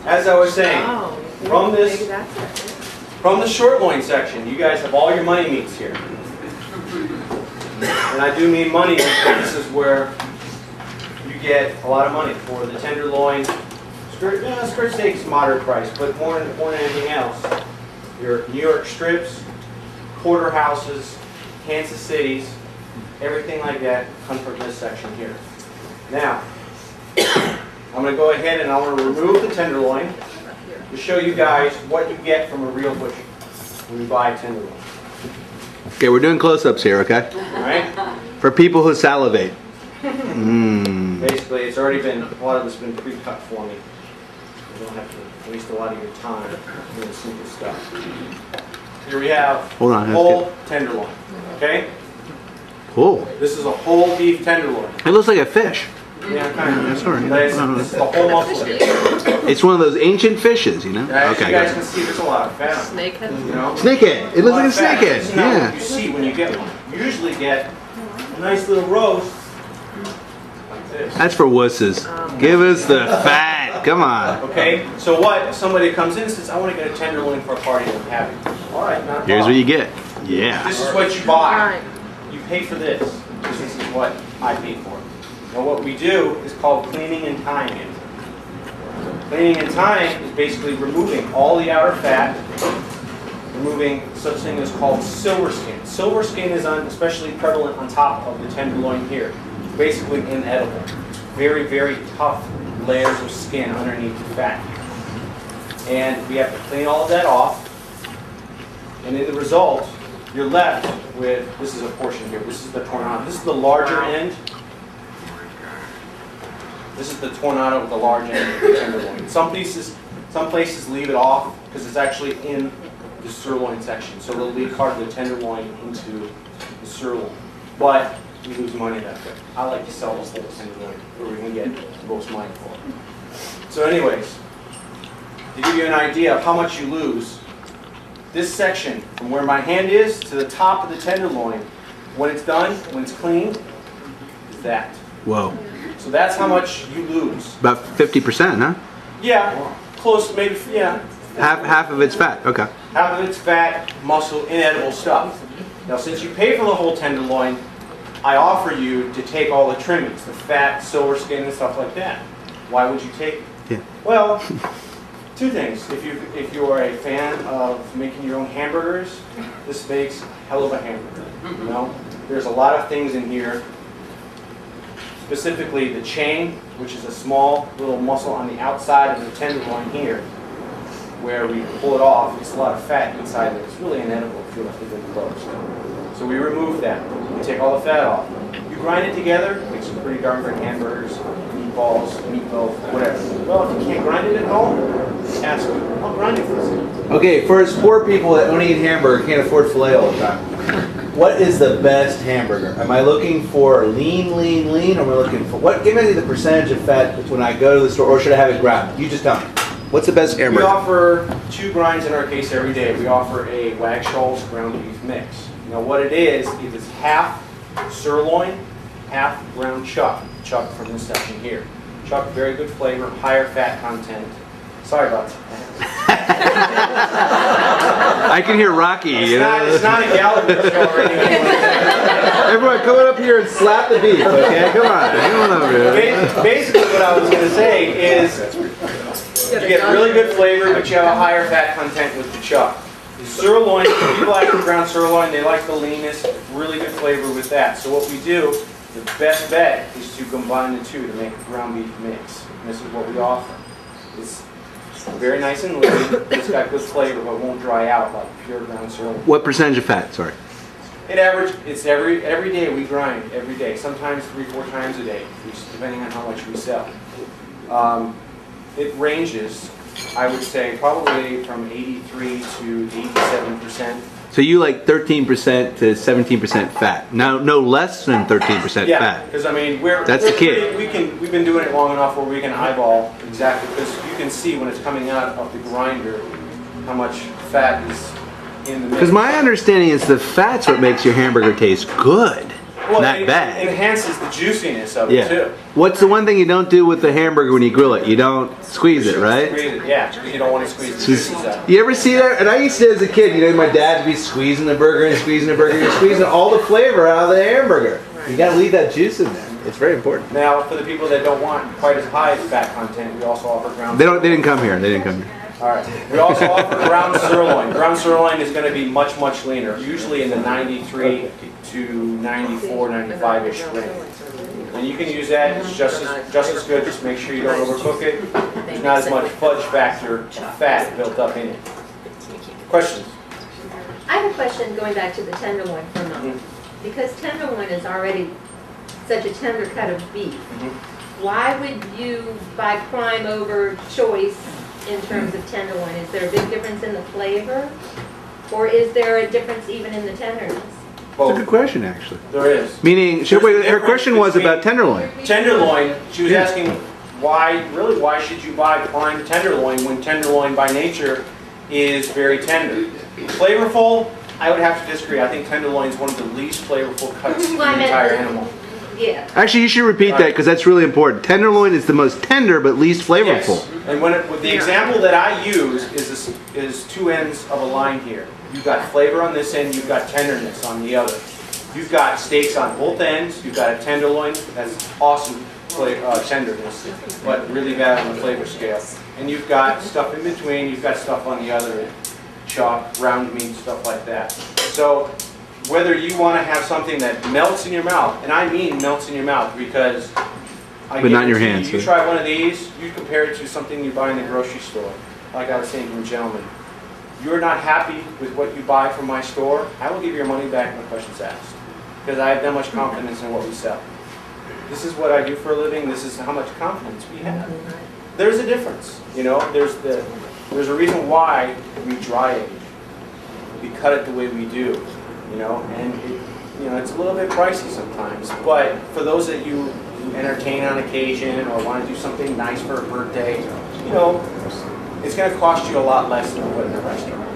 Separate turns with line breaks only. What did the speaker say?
as I was saying, from
maybe that's it.
from the short loin section, you guys have all your money meats here. And I do mean money because this is where you get a lot of money for the tenderloin. Skirt steak is moderate price, but more than anything else, your New York strips, porterhouses, Kansas Cities, everything like that comes from this section here. Now, I'm going to go ahead and I want to remove the tenderloin to show you guys what you get from a real butcher when you buy a tenderloin.
Okay, we're doing close-ups here, okay?
All right?
For people who salivate.
Basically, it's already been, a lot of it's been pre-cut for me. You don't have to waste a lot of your time doing simple stuff. Here we have whole tenderloin, okay?
Cool.
This is a whole beef tenderloin.
It looks like a fish.
Yeah, kind of.
Sorry.
This is the whole muscle here.
It's one of those ancient fishes, you know?
As
Okay,
you guys
got
can see, there's a lot of fat on it.
Snakehead.
You know?
Snakehead. It looks like a snakehead.
That's not
Yeah.
what you see when you get one. You usually get a nice little roast like this.
That's for wusses. Give us the fat. Come on.
Okay, so what if somebody comes in and says, I want to get a tenderloin for a party I'm having. All right, not a
Here's what
problem.
you get. Yeah.
This is what you buy.
Right.
You pay for this. This is what I paid for. Now what we do is called cleaning and tying it. Cleaning and tying is basically removing all the outer fat, removing such thing as called silver skin. Silver skin is especially prevalent on top of the tenderloin here. It's basically inedible. Very, very tough layers of skin underneath the fat. And we have to clean all of that off. And in the result, you're left with, this is a portion here, this is the tornado. This is the larger end. This is the tornado with the large end of the tenderloin. Some places leave it off because it's actually in the sirloin section. So they'll leave part of the tenderloin into the sirloin. But we lose money that way. I like to sell this whole tenderloin where we can get the most money for it. So anyways, to give you an idea of how much you lose, this section, from where my hand is to the top of the tenderloin, when it's done, when it's cleaned, is that.
Whoa.
So that's how much you lose.
About 50%, huh?
Yeah, close, maybe, yeah.
Half of it's fat. Okay.
Half of it's fat, muscle, inedible stuff. Now, since you pay for the whole tenderloin, I offer you to take all the trimmings, the fat, silver skin, and stuff like that. Why would you take it?
Yeah.
Well, two things. If you are a fan of making your own hamburgers, this makes a hell of a hamburger. You know, there's a lot of things in here. Specifically, the chain, which is a small little muscle on the outside of the tenderloin here, where we pull it off. It's a lot of fat inside of it. It's really inedible if you left it in closed. So we remove that. We take all the fat off. You grind it together, make some pretty darn good hamburgers, meatballs, meatloaf, whatever. Well, if you can't grind it at home, ask me. I'll grind it for you.
Okay, for us poor people that only eat hamburger, can't afford filet all the time. What is the best hamburger? Am I looking for lean, or am I looking for what? Give me the percentage of fat when I go to the store, or should I have it ground? You just tell me. What's the best hamburger?
We offer 2 grinds in our case every day. We offer a Wagshals ground beef mix. Now what it is it's half sirloin, half ground chuck. Chuck from this section here. Chuck, very good flavor, higher fat content. Sorry about that.
I can hear Rocky.
It's not a Gallagher show or anything like that.
Everyone, come up here and slap the beef, okay? Come on over here.
Basically what I was going to say is you get really good flavor, but you have a higher fat content with the chuck. The sirloin, people like the ground sirloin, they like the leanness, really good flavor with that. So what we do, the best bet is to combine the two to make a ground beef mix. And this is what we offer. It's very nice and lean. It's got good flavor, but won't dry out like pure ground sirloin.
What percentage of fat? Sorry.
It's every day we grind, every day. Sometimes 3-4 times a day, depending on how much we sell. It ranges, I would say, probably from 83 to 87%.
So you like 13% to 17% fat. No less than 13% fat.
Yeah, because I mean,
That's the key.
We've been doing it long enough where we can eyeball exactly, because you can see when it's coming out of the grinder how much fat is in the mix.
Because my understanding is the fat's what makes your hamburger taste good.
Well,
not
it
bad.
enhances the juiciness of it too.
What's the one thing you don't do with the hamburger when you grill it? You don't squeeze it, right?
Squeeze it, yeah, because you don't want to squeeze the juices out.
You ever see that? And I used to as a kid, you know, my dad would be squeezing the burger and squeezing the burger. You're squeezing all the flavor out of the hamburger. You got to leave that juice in there. It's very important.
Now, for the people that don't want quite as high fat content, we also offer ground.
They didn't come here. They didn't come here.
All right. We also offer ground sirloin. Ground sirloin is going to be much, much leaner, usually in the 93 to 94, 95-ish range. And you can use that. It's just as good. Just make sure you don't overcook it. There's not as much fudge factor fat built up in it. Questions?
I have a question going back to the tenderloin for a moment. Because tenderloin is already such a tender cut of beef, why would you buy prime over choice in terms of tenderloin? Is there a big difference in the flavor? Or is there a difference even in the tenderness?
Well,
That's a good question, actually.
there is.
Meaning, her question was about tenderloin.
Tenderloin, she was asking why should you buy prime tenderloin when tenderloin by nature is very tender? Flavorful, I would have to disagree. I think tenderloin is one of the least flavorful cuts in the entire animal.
Yeah.
Actually, you should repeat that because that's really important. Tenderloin is the most tender but least flavorful.
Yes. And with the example that I use is two ends of a line here. You've got flavor on this end, you've got tenderness on the other. You've got steaks on both ends, you've got a tenderloin that's awesome tenderness, but really bad on the flavor scale. And you've got stuff in between, you've got stuff on the other end. Chop, ground meat, stuff like that. So whether you want to have something that melts in your mouth, and I mean melts in your mouth because
But not in your hands.
You try one of these, you compare it to something you buy in the grocery store. Like I was saying to a gentleman, you're not happy with what you buy from my store, I will give you your money back when questions asked. Because I have that much confidence in what we sell. This is what I do for a living, this is how much confidence we have. There's a difference, you know, there's a reason why we dry age. We cut it the way we do, you know, and it's a little bit pricey sometimes, but for those that you entertain on occasion or want to do something nice for a birthday, you know, it's going to cost you a lot less than what in a restaurant.